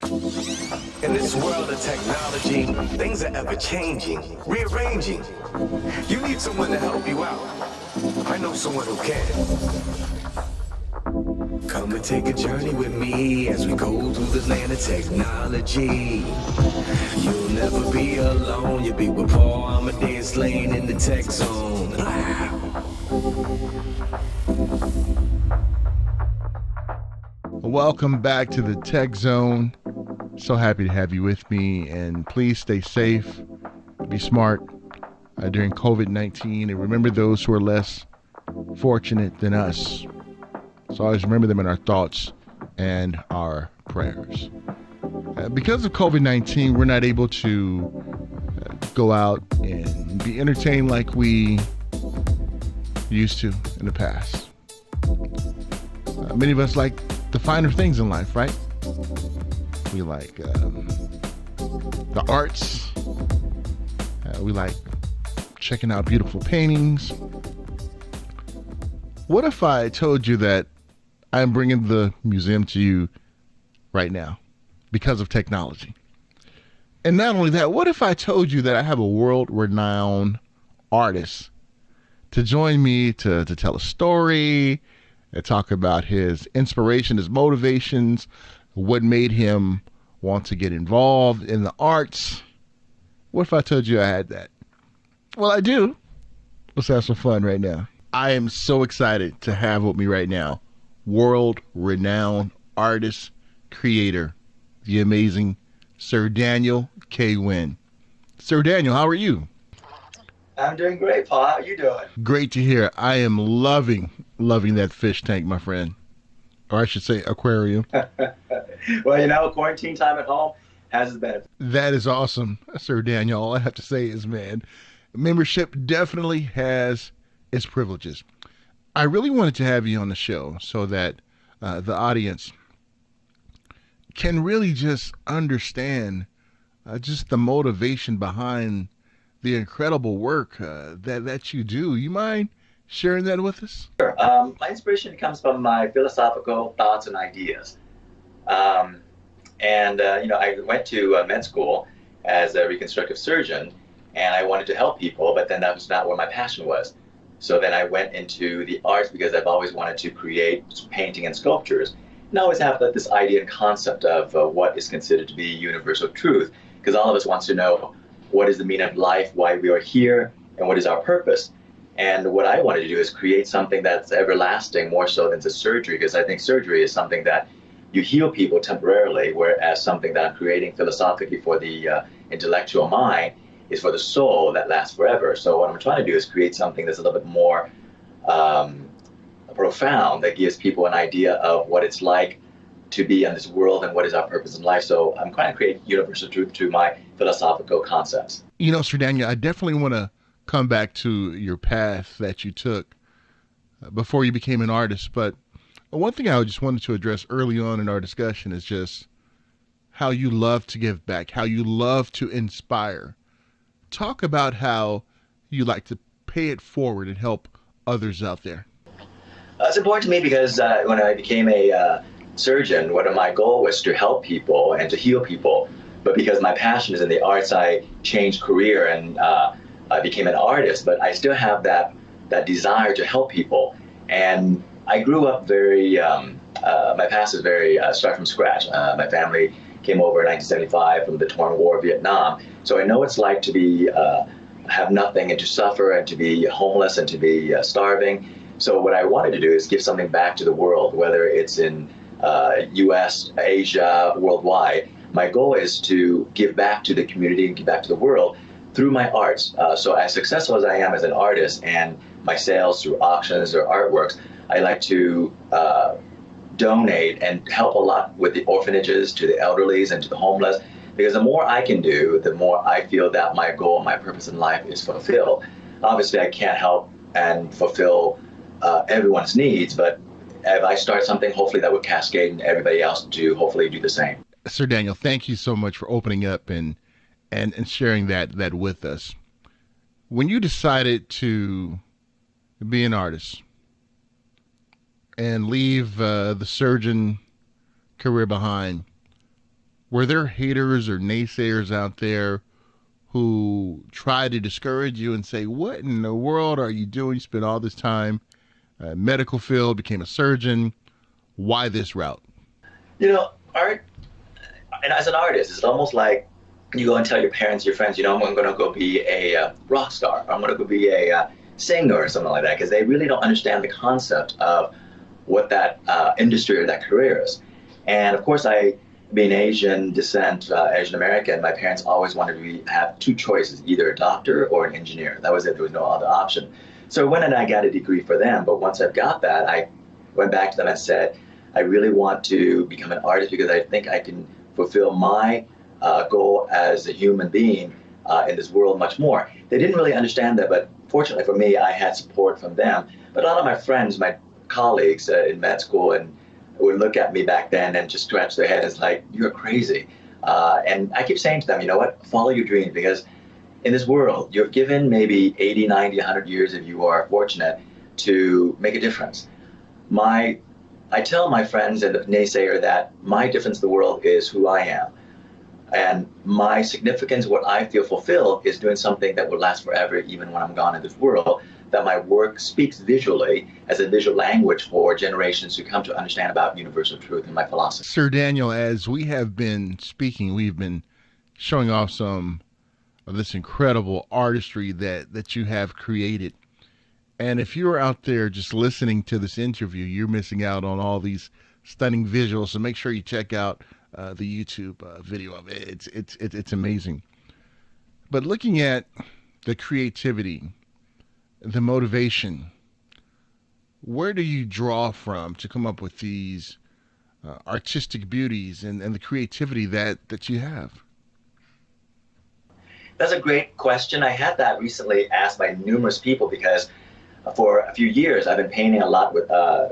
In this world of technology, things are ever changing, rearranging. You need someone to help you out. I know someone who can. Come and take a journey with me as we go through the land of technology. You'll never be alone. You'll be with Paul Amadeus Lane in the tech zone. Welcome back to the Tech Zone. So happy to have you with me, and please stay safe, be smart during COVID-19, and remember those who are less fortunate than us. So always remember them in our thoughts and our prayers. Because of COVID-19, we're not able to go out and be entertained like we used to in the past. Many of us like the finer things in life, right? We like the arts. We like checking out beautiful paintings. What if I told you that I'm bringing the museum to you right now because of technology? And not only that, what if I told you that I have a world-renowned artist to join me to tell a story, and talk about his inspiration, his motivations, what made him want to get involved in the arts? What if I told you I had that? Well, I do. Let's have some fun right now. I am so excited to have with me right now world-renowned artist, creator, the amazing Sir Daniel K. Wynn. Sir Daniel, how are you? I'm doing great, Paul. How are you doing? Great to hear. I am loving that fish tank, my friend. Or I should say aquarium. Well, quarantine time at home has its benefits. That is awesome, Sir Daniel. All I have to say is, man, membership definitely has its privileges. I really wanted to have you on the show so that the audience can really just understand just the motivation behind the incredible work that you do. You mind sharing that with us? Sure. My inspiration comes from my philosophical thoughts and ideas. I went to med school as a reconstructive surgeon, and I wanted to help people, but then that was not where my passion was. So then I went into the arts because I've always wanted to create painting and sculptures. And I always have this idea and concept of what is considered to be universal truth, because all of us wants to know what is the meaning of life, why we are here, and what is our purpose. And what I wanted to do is create something that's everlasting, more so than just surgery, because I think surgery is something that you heal people temporarily, whereas something that I'm creating philosophically for the intellectual mind is for the soul that lasts forever. So what I'm trying to do is create something that's a little bit more profound, that gives people an idea of what it's like to be in this world and what is our purpose in life. So I'm trying to create universal truth through my philosophical concepts. Sir Daniel, I definitely want to come back to your path that you took before you became an artist. But one thing I just wanted to address early on in our discussion is just how you love to give back, how you love to inspire. Talk about how you like to pay it forward and help others out there. It's important to me because when I became a surgeon, one of my goals was to help people and to heal people. But because my passion is in the arts, I changed career and I became an artist. But I still have that desire to help people. And I grew up very, my past is very, start from scratch. My family came over in 1975 from the torn war of Vietnam. So I know what it's like to be, have nothing and to suffer and to be homeless and to be starving. So what I wanted to do is give something back to the world, whether it's in US, Asia, worldwide. My goal is to give back to the community and give back to the world through my arts. So as successful as I am as an artist and my sales through auctions or artworks, I like to donate and help a lot with the orphanages, to the elderlies and to the homeless, because the more I can do, the more I feel that my goal, my purpose in life is fulfilled. Obviously, I can't help and fulfill everyone's needs, but if I start something, hopefully that would cascade and everybody else to hopefully do the same. Sir Daniel, thank you so much for opening up and sharing that with us. When you decided to be an artist and leave the surgeon career behind, were there haters or naysayers out there who try to discourage you and say, what in the world are you doing? You spent all this time medical field, became a surgeon. Why this route? Art, and as an artist, it's almost like you go and tell your parents, your friends, I'm going to go be a rock star. Or I'm going to go be a singer or something like that, because they really don't understand the concept of what that industry or that career is. And of course, being Asian descent, Asian American, my parents always wanted me to have two choices, either a doctor or an engineer. That was it. There was no other option. So I went and I got a degree for them. But once I've got that, I went back to them and said, I really want to become an artist because I think I can fulfill my goal as a human being in this world much more. They didn't really understand that, but fortunately for me, I had support from them. But a lot of my friends, my colleagues in med school, and would look at me back then and just scratch their head. It's like, you're crazy. And I keep saying to them, you know what, follow your dreams, because in this world, you're given maybe 80, 90, 100 years if you are fortunate to make a difference. I tell my friends and the naysayer that my difference in the world is who I am. And my significance, what I feel fulfilled, is doing something that will last forever, even when I'm gone in this world, that my work speaks visually as a visual language for generations to come to understand about universal truth and my philosophy. Sir Daniel, as we have been speaking, we've been showing off some of this incredible artistry that you have created. And if you're out there just listening to this interview, you're missing out on all these stunning visuals. So make sure you check out the YouTube video of it. It's amazing. But looking at the creativity, the motivation, where do you draw from to come up with these artistic beauties and the creativity that you have? That's a great question. I had that recently asked by numerous people because for a few years I've been painting a lot with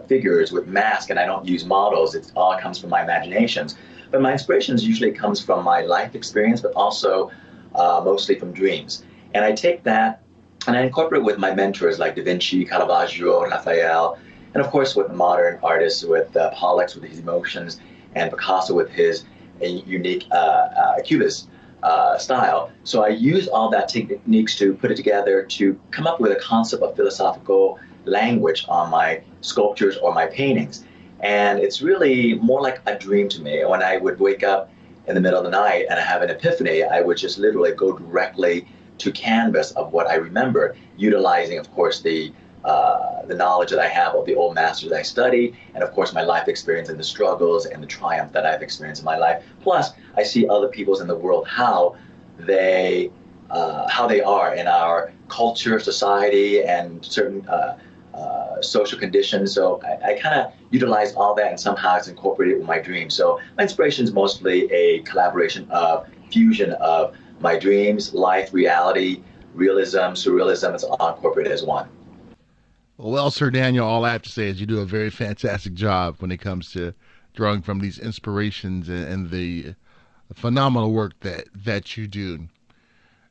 figures, with masks, and I don't use models. It all comes from my imaginations. But my inspirations usually comes from my life experience, but also mostly from dreams. And I take that and I incorporate with my mentors like Da Vinci, Caravaggio, Raphael, and of course with modern artists, with Pollock with his emotions, and Picasso with his unique cubist style. So I use all that techniques to put it together to come up with a concept of philosophical language on my sculptures or my paintings. And it's really more like a dream to me. When I would wake up in the middle of the night and I have an epiphany, I would just literally go directly to canvas of what I remember, utilizing, of course, the knowledge that I have of the old masters that I studied, and of course my life experience and the struggles and the triumph that I've experienced in my life. Plus, I see other people's in the world, how they are in our culture, society, and certain social conditions. So I kind of utilize all that, and somehow it's incorporated with my dreams. So my inspiration is mostly a collaboration of fusion of my dreams, life, reality, realism, surrealism. It's all incorporated as one. Well, Sir Daniel, all I have to say is you do a very fantastic job when it comes to drawing from these inspirations and the phenomenal work that you do.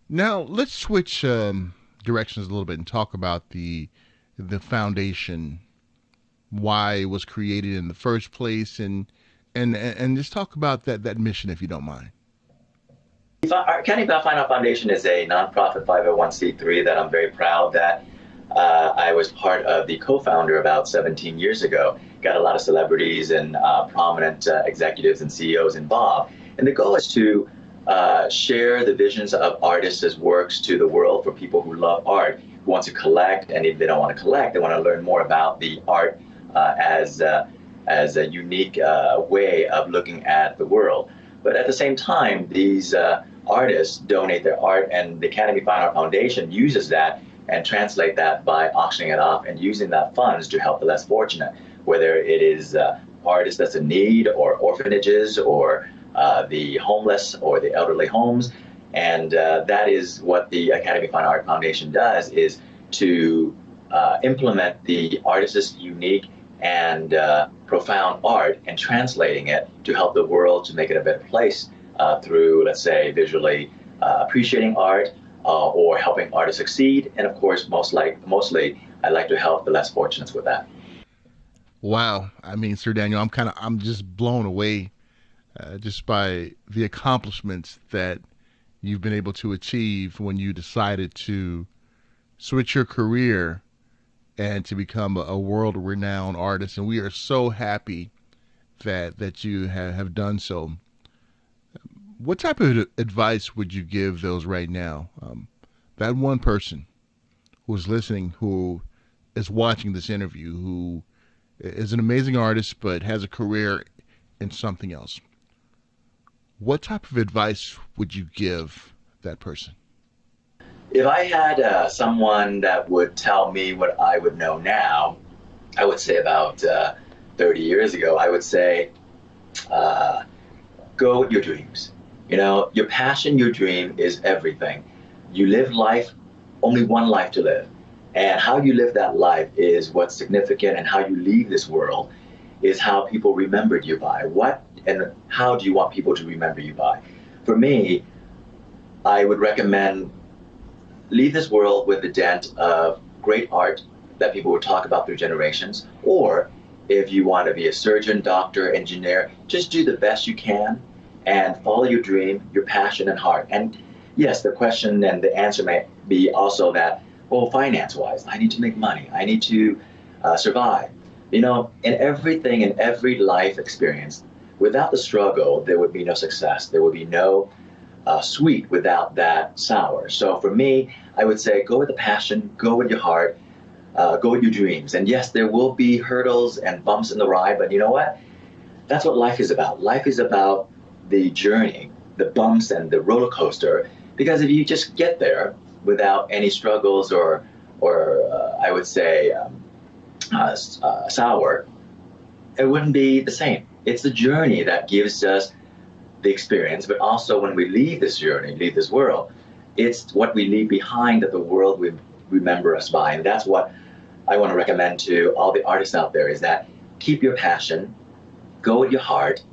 Now, let's switch directions a little bit and talk about the foundation, why it was created in the first place, and just talk about that mission, if you don't mind. County Fine Art Foundation is a nonprofit 501c3 that I'm very proud that I was part of the co-founder about 17 years ago. Got a lot of celebrities and prominent executives and CEOs involved. And the goal is to share the visions of artists' works to the world for people who love art, who want to collect, and if they don't want to collect, they want to learn more about the art as a unique way of looking at the world. But at the same time, these artists donate their art, and the Academy Fine Art Foundation uses that and translate that by auctioning it off and using that funds to help the less fortunate, whether it is artists that's in need, or orphanages, or the homeless, or the elderly homes. And that is what the Academy Fine Art Foundation does, is to implement the artist's unique and profound art and translating it to help the world to make it a better place through, let's say, visually appreciating art or helping artists succeed. And of course, mostly, I like to help the less fortunate with that. Wow. I mean, Sir Daniel, I'm just blown away just by the accomplishments that you've been able to achieve when you decided to switch your career and to become a world-renowned artist. And we are so happy that you have done so. What type of advice would you give those right now? That one person who is listening, who is watching this interview, who is an amazing artist but has a career in something else. What type of advice would you give that person? If I had someone that would tell me what I would know now, I would say about 30 years ago, I would say, go with your dreams. You know, your passion, your dream is everything. You live life, only one life to live. And how you live that life is what's significant, and how you leave this world is how people remembered you by. What and how do you want people to remember you by? For me, I would recommend leave this world with the dent of great art that people would talk about through generations. Or if you want to be a surgeon, doctor, engineer, just do the best you can and follow your dream, your passion and heart. And yes, the question and the answer may be also that, well, finance-wise, I need to make money. I need to survive. You know, in everything, in every life experience, without the struggle, there would be no success. There would be no sweet without that sour. So for me, I would say go with the passion, go with your heart, go with your dreams. And yes, there will be hurdles and bumps in the ride, but you know what? That's what life is about. Life is about the journey, the bumps and the roller coaster. Because if you just get there without any struggles or I would say sour, it wouldn't be the same. It's the journey that gives us the experience, but also when we leave this journey, leave this world, it's what we leave behind that the world will remember us by. And that's what I want to recommend to all the artists out there, is that keep your passion, go with your heart.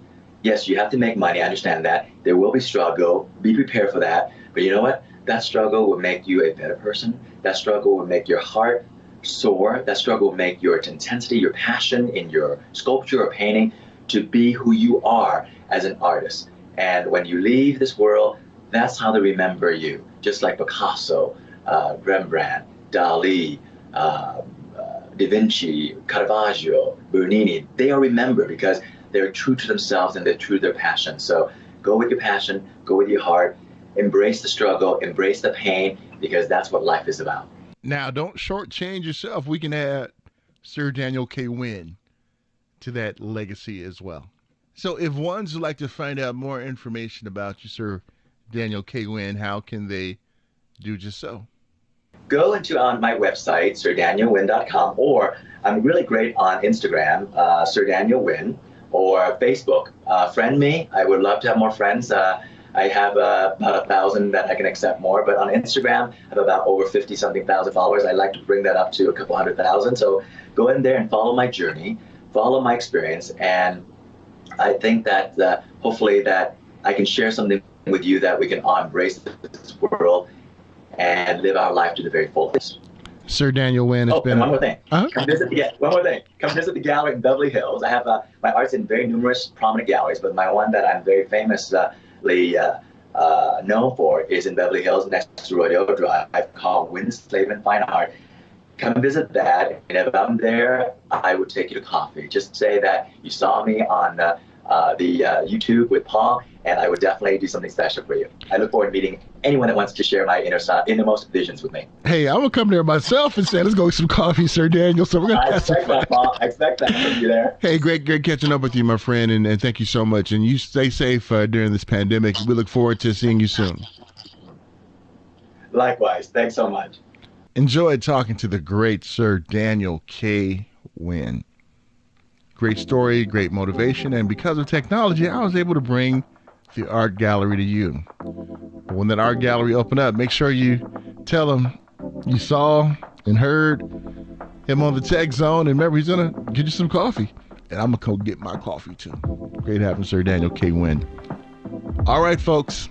Yes, you have to make money, I understand that. There will be struggle, be prepared for that. But you know what? That struggle will make you a better person. That struggle will make your heart soar. That struggle will make your intensity, your passion in your sculpture or painting to be who you are as an artist. And when you leave this world, that's how they remember you. Just like Picasso, Rembrandt, Dali, Da Vinci, Caravaggio, Bernini, they are remembered because they're true to themselves and they're true to their passion. So go with your passion, go with your heart, embrace the struggle, embrace the pain, because that's what life is about. Now, don't shortchange yourself. We can add Sir Daniel K. Wynn to that legacy as well. So if ones would like to find out more information about you, Sir Daniel K. Wynn, how can they do just so? Go into on my website, SirDanielWynn.com, or I'm really great on Instagram, Sir Daniel Wynn, or Facebook. Friend me. I would love to have more friends. I have about 1,000 that I can accept more, but on Instagram, I have about over 50-something thousand followers. I'd like to bring that up to a couple 100,000. So go in there and follow my journey, follow my experience, and I think that hopefully that I can share something with you that we can all embrace this world and live our life to the very fullest. Sir Daniel Wynn, it's been... and one more thing. Uh-huh. One more thing. Come visit the gallery in Beverly Hills. I have my art's in very numerous prominent galleries, but my one that I'm very famously known for is in Beverly Hills next to Rodeo Drive, called Wynn Slavin Fine Art. Come visit that, and if I'm there, I would take you to coffee. Just say that you saw me on the YouTube with Paul, and I would definitely do something special for you. I look forward to meeting anyone that wants to share my innermost visions with me. Hey, I'm going to come there myself and say, let's go get some coffee, Sir Daniel. So we're going to I expect that, Paul. I expect that from you there. Hey, great catching up with you, my friend, and thank you so much. And you stay safe during this pandemic. We look forward to seeing you soon. Likewise. Thanks so much. Enjoyed talking to the great Sir Daniel K. Wynn. Great story, great motivation, and because of technology, I was able to bring the art gallery to you. When that art gallery open up, make sure you tell them you saw and heard him on the Tech Zone, and remember, he's gonna get you some coffee, and I'm gonna go get my coffee too. Great having Sir Daniel K. Wynn. All right, folks,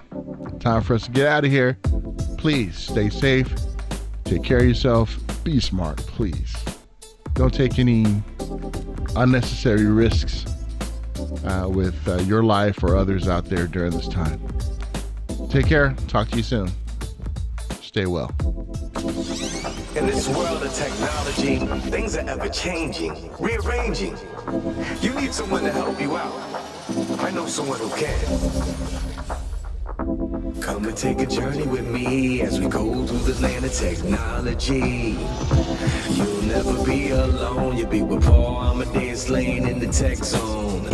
time for us to get out of here. Please stay safe, take care of yourself, be smart, please. Don't take any unnecessary risks. with your life or others out there during this time. Take care. Talk to you soon. Stay well. In this world of technology, things are ever changing, rearranging. You need someone to help you out. I know someone who can. Come and take a journey with me as we go through the land of technology. You'll never be alone. You'll be with Paul Amadeus Lane in the tech zone.